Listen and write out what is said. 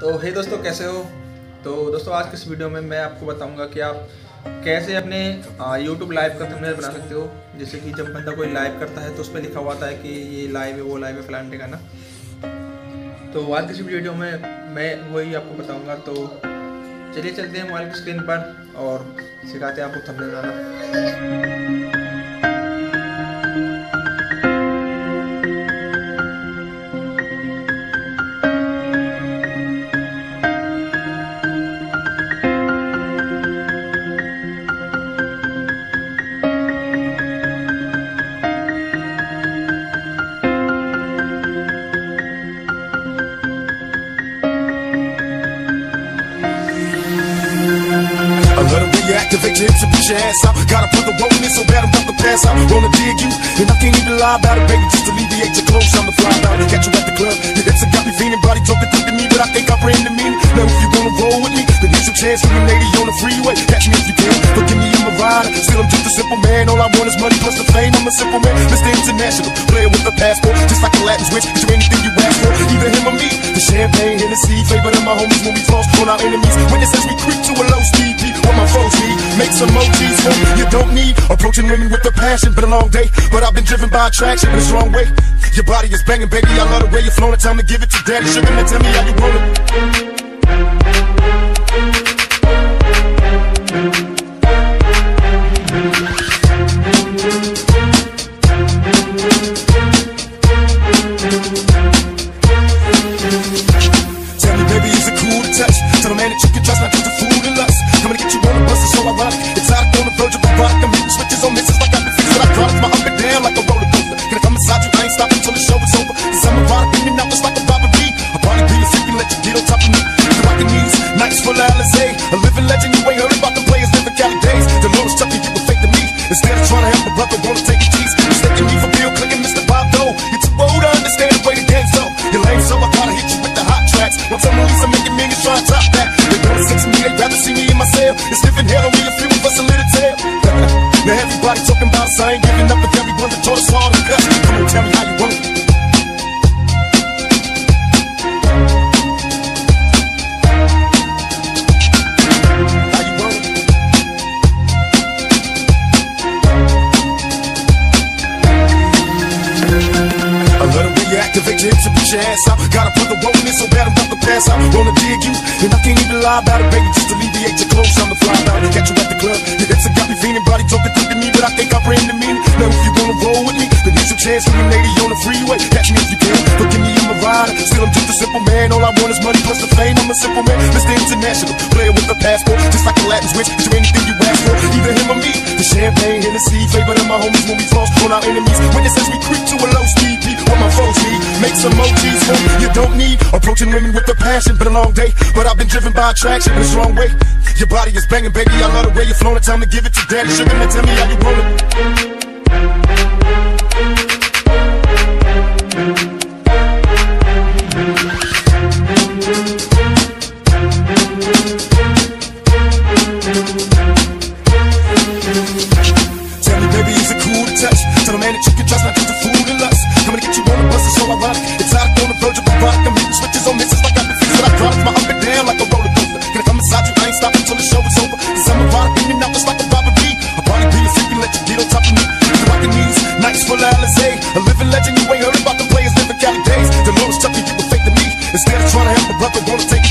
तो हे दोस्तों, कैसे हो। तो दोस्तों, आज के इस वीडियो में मैं आपको बताऊंगा कि आप कैसे अपने YouTube लाइव का थंबनेल बना सकते हो। जैसे कि जब बंदा कोई लाइव करता है तो उस पर लिखा हुआ आता है कि ये लाइव है, वो लाइव है, फलाने ठिकाना। तो आज की इस वीडियो में मैं वही आपको बताऊंगा। तो चलिए चलते हैं मोबाइल की स्क्रीन पर और सिखाते हैं आपको thumbnail banana. Activate your hips and put your ass out. Gotta put the roll in so bad I'm about to pass out. Wanna dig you, and I can't even lie about it, baby. Just alleviate your clothes, I'm the fly out. Catch you at the club, your hips have got me feeling. Body talking to me, but I think I bring the meaning. Now if you wanna roll with me, then here's your chance for the lady on the freeway. Catch me if you can, don't give me in my rider. Still I'm just a simple man, all I want is money plus the fame. I'm a simple man, Mr. International, player with a passport, just like a Latin switch. Get you anything you ask for, either him or me. The champagne, Hennessy, favorite of my homies when we floss on our enemies. Witnesses we creep to a low speed, beat what my foes need. Make some emojis, you don't need. Approaching women with a passion, been a long day, but I've been driven by attraction in a strong way. Your body is banging, baby, I love the way you're flowing. Time to give it to daddy, sugar, now tell me how you want it. Tell me, baby, is it cool to touch? Tell a man that you can trust, not just a fool and lust. Coming to get you on the bus, it's so ironic. It's out on the verge of a rock. I'm hitting switches on misses like I've been fixing. I drive my up and down like a roller coaster. Can I come inside you? I ain't stopping till the show is over. Cause I'm a rider, beaming out just like a robbery. A party being a freaking let you get on top of me. The rockin' knees, nights full of Alizé. A living legend, you ain't heard about the players living Cali days. The Lord's chucking you were fake to me. Instead of trying to help a brother, wanna take a tease. Mistaking me for Bill Clinton, Mr. Bob Dole. You're too old to understand the way the game's so. You're lame, so I gotta hit you with the hot tracks. Don't tell me Lisa making millions trying to top that. They wanna sex me, they'd rather see me in my cell. It's sniffing hell on me, a few of us a little tail. Now everybody talking about us, I ain't giving up with everyone that taught us all to cut. Come on, tell me how you want it. How you want it? I love the way you activate your hips and put your ass out. Gotta put the roll in so bad I'm about to pass out. Wanna dig you, and I can't even lie about it, baby. Just alleviate your clothes, I'm the fly out. Catch you at the club, your hips have got me feeling. Body talking to me, but I think I bring the meaning. Now if you wanna roll with me, then here's your chance for the lady on the freeway. Catch me if you can, don't give me in my rider. Still I'm just a simple man, all I want is money plus the fame. I'm a simple man, Mr. International, player with a passport, just like a Latin switch. Get you anything you ask for, either him or me. The champagne, Hennessy, favorite of my homies when we floss on our enemies. Witnesses we creep to a low speed, beat what my foes need. Make some emojis, you don't need. Approaching women with a passion, been a long day, but I've been driven by attraction in a strong way. Your body is banging, baby, I love the way you're flowing. Time to give it to daddy, sugar, now tell me how you want it. Tell me, baby, is it cool to touch? Tell a man that you can trust, not just a fool and lust. Coming to get you on the bus, it's so ironic. It's out on the verge of a rock. I'm hitting switches on misses like I've been fixing. I drive my up and down like a roller coaster. Can I come inside you? I ain't stopping till the show is over. Cause I'm a rider, beaming out just like a robbery. A party being freaking, let you get on top of me. The rockin' knees, nights full of Alizé. A living legend, you ain't heard about the players living Cali days. The Lord's chucking you were fake to me. Instead of trying to help a brother, wanna take